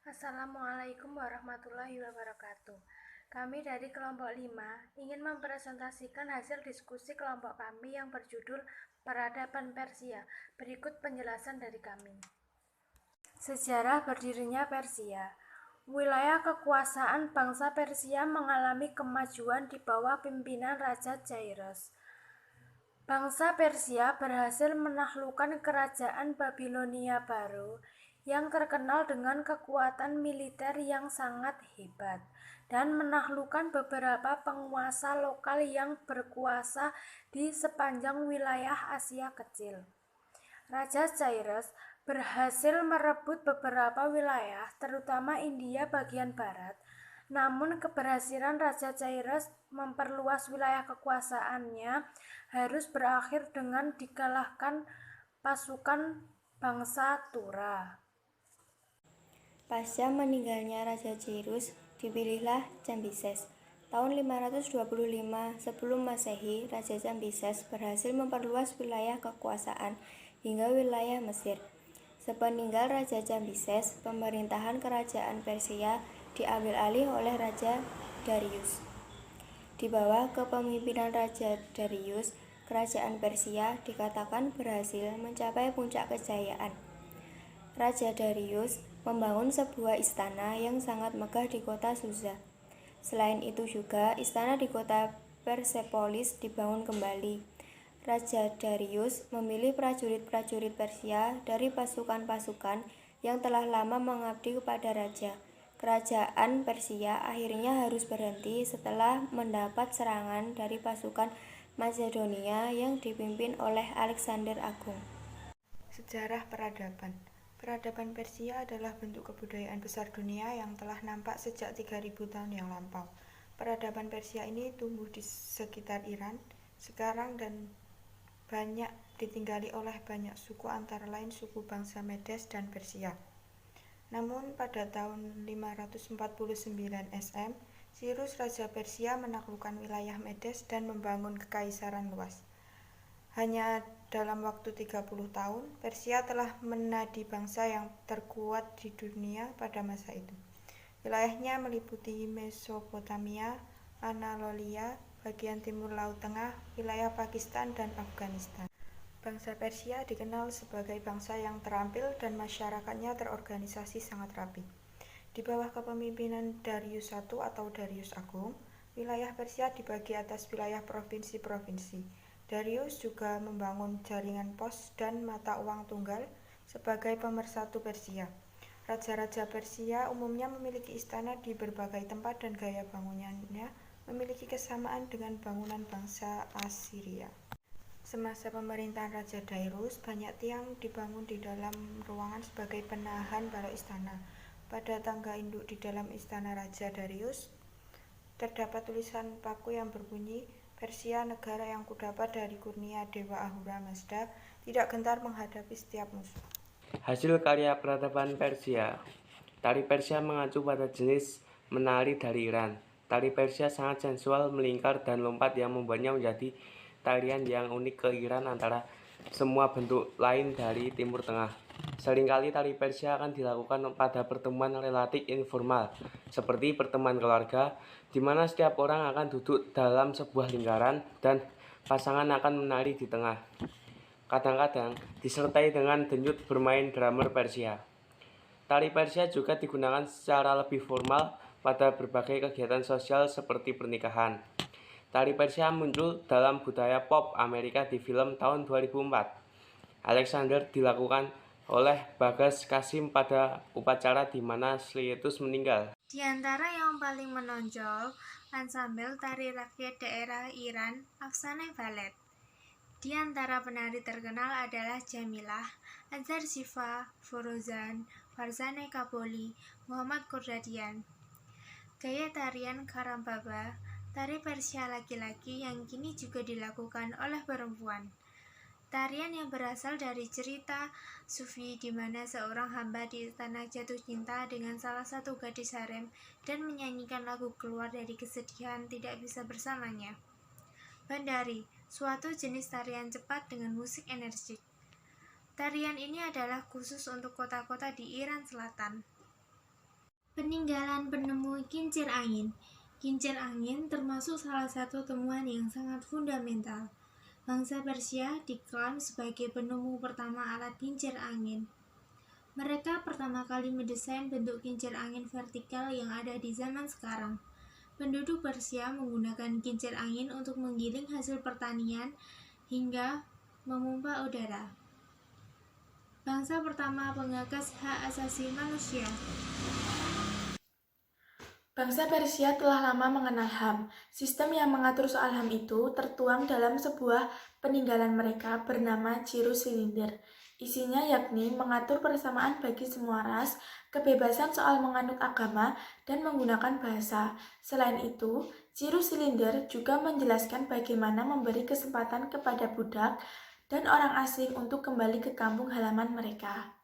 Assalamualaikum warahmatullahi wabarakatuh. Kami dari kelompok 5 ingin mempresentasikan hasil diskusi kelompok kami yang berjudul Peradaban Persia. Berikut penjelasan dari kami. Sejarah berdirinya Persia. Wilayah kekuasaan bangsa Persia mengalami kemajuan di bawah pimpinan Raja Cyrus. Bangsa Persia berhasil menaklukkan kerajaan Babilonia baru yang terkenal dengan kekuatan militer yang sangat hebat dan menaklukkan beberapa penguasa lokal yang berkuasa di sepanjang wilayah Asia Kecil. Raja Cyrus berhasil merebut beberapa wilayah, terutama India bagian barat. Namun keberhasilan Raja Cyrus memperluas wilayah kekuasaannya harus berakhir dengan dikalahkan pasukan bangsa Tura. Pasca meninggalnya Raja Cyrus, dipilihlah Cambises. Tahun 525 sebelum Masehi, Raja Cambises berhasil memperluas wilayah kekuasaan hingga wilayah Mesir. Sepeninggal Raja Cambises, pemerintahan kerajaan Persia diambil alih oleh Raja Darius. Di bawah kepemimpinan Raja Darius, kerajaan Persia dikatakan berhasil mencapai puncak kejayaan. Raja Darius membangun sebuah istana yang sangat megah di kota Susa. Selain itu juga, istana di kota Persepolis dibangun kembali. Raja Darius memilih prajurit-prajurit Persia dari pasukan-pasukan yang telah lama mengabdi kepada raja. Kerajaan Persia akhirnya harus berhenti setelah mendapat serangan dari pasukan Macedonia yang dipimpin oleh Alexander Agung. Sejarah peradaban. Peradaban Persia adalah bentuk kebudayaan besar dunia yang telah nampak sejak 3000 tahun yang lampau. Peradaban Persia ini tumbuh di sekitar Iran sekarang dan banyak ditinggali oleh banyak suku, antara lain suku bangsa Medes dan Persia. Namun pada tahun 549 SM, Cyrus Raja Persia menaklukkan wilayah Medes dan membangun kekaisaran luas. Hanya dalam waktu 30 tahun, Persia telah menjadi bangsa yang terkuat di dunia pada masa itu. Wilayahnya meliputi Mesopotamia, Anatolia, bagian timur Laut Tengah, wilayah Pakistan, dan Afghanistan. Bangsa Persia dikenal sebagai bangsa yang terampil dan masyarakatnya terorganisasi sangat rapi. Di bawah kepemimpinan Darius I atau Darius Agung, wilayah Persia dibagi atas wilayah provinsi-provinsi. Darius juga membangun jaringan pos dan mata uang tunggal sebagai pemersatu Persia. Raja-raja Persia umumnya memiliki istana di berbagai tempat dan gaya bangunannya memiliki kesamaan dengan bangunan bangsa Assyria. Semasa pemerintahan Raja Darius, banyak tiang dibangun di dalam ruangan sebagai penahan balok istana. Pada tangga induk di dalam istana Raja Darius, terdapat tulisan paku yang berbunyi, Persia, negara yang kudapat dari kurnia Dewa Ahura Mazda, tidak gentar menghadapi setiap musuh. Hasil karya peradaban Persia. Tari Persia mengacu pada jenis menari dari Iran. Tari Persia sangat sensual, melingkar, dan lompat yang membuatnya menjadi tarian yang unik ke Iran antara semua bentuk lain dari Timur Tengah. Seringkali tari Persia akan dilakukan pada pertemuan relatif informal, seperti pertemuan keluarga, di mana setiap orang akan duduk dalam sebuah lingkaran dan pasangan akan menari di tengah. Kadang-kadang disertai dengan denyut bermain drummer Persia. Tari Persia juga digunakan secara lebih formal pada berbagai kegiatan sosial seperti pernikahan. Tari Persia muncul dalam budaya pop Amerika di film tahun 2004. Alexander dilakukan oleh Bagas Kasim pada upacara di mana Slytus meninggal. Di antara yang paling menonjol, ansambel tari rakyat daerah Iran, Afsane Ballet. Di antara penari terkenal adalah Jamilah, Azhar Shifa, Forozan, Farzaneh Kaboli, Muhammad Kordadian. Gaya tarian Karambaba, tari Persia laki-laki yang kini juga dilakukan oleh perempuan. Tarian yang berasal dari cerita Sufi di mana seorang hamba di istana jatuh cinta dengan salah satu gadis harem dan menyanyikan lagu keluar dari kesedihan tidak bisa bersamanya. Bandari, suatu jenis tarian cepat dengan musik energik. Tarian ini adalah khusus untuk kota-kota di Iran Selatan. Peninggalan penemu kincir angin. Kincir angin termasuk salah satu temuan yang sangat fundamental. Bangsa Persia diklaim sebagai penemu pertama alat kincir angin. Mereka pertama kali mendesain bentuk kincir angin vertikal yang ada di zaman sekarang. Penduduk Persia menggunakan kincir angin untuk menggiling hasil pertanian hingga memompa udara. Bangsa pertama pengagas hak asasi manusia. Bangsa Persia telah lama mengenal HAM. Sistem yang mengatur soal HAM itu tertuang dalam sebuah peninggalan mereka bernama Ciro Silinder. Isinya yakni mengatur persamaan bagi semua ras, kebebasan soal menganut agama, dan menggunakan bahasa. Selain itu, Ciro Silinder juga menjelaskan bagaimana memberi kesempatan kepada budak dan orang asing untuk kembali ke kampung halaman mereka.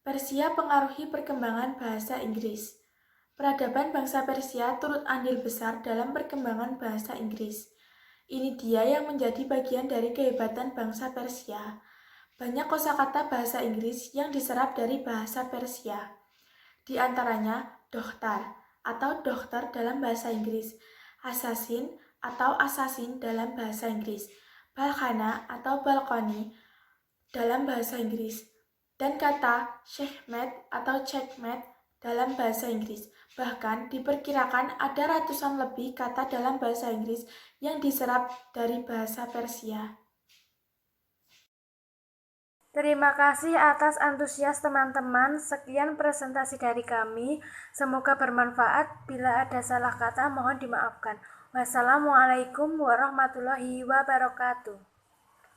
Persia pengaruhi perkembangan bahasa Inggris. Peradaban bangsa Persia turut andil besar dalam perkembangan bahasa Inggris. Ini dia yang menjadi bagian dari kehebatan bangsa Persia. Banyak kosakata bahasa Inggris yang diserap dari bahasa Persia. Di antaranya dohtar atau dokter dalam bahasa Inggris, assassin atau assassin dalam bahasa Inggris, balkhana atau balkoni dalam bahasa Inggris, dan kata checkmate atau checkmate dalam bahasa Inggris. Bahkan diperkirakan ada ratusan lebih kata dalam bahasa Inggris yang diserap dari bahasa Persia. Terima kasih atas antusias teman-teman. Sekian presentasi dari kami. Semoga bermanfaat. Bila ada salah kata mohon dimaafkan. Wassalamualaikum warahmatullahi wabarakatuh.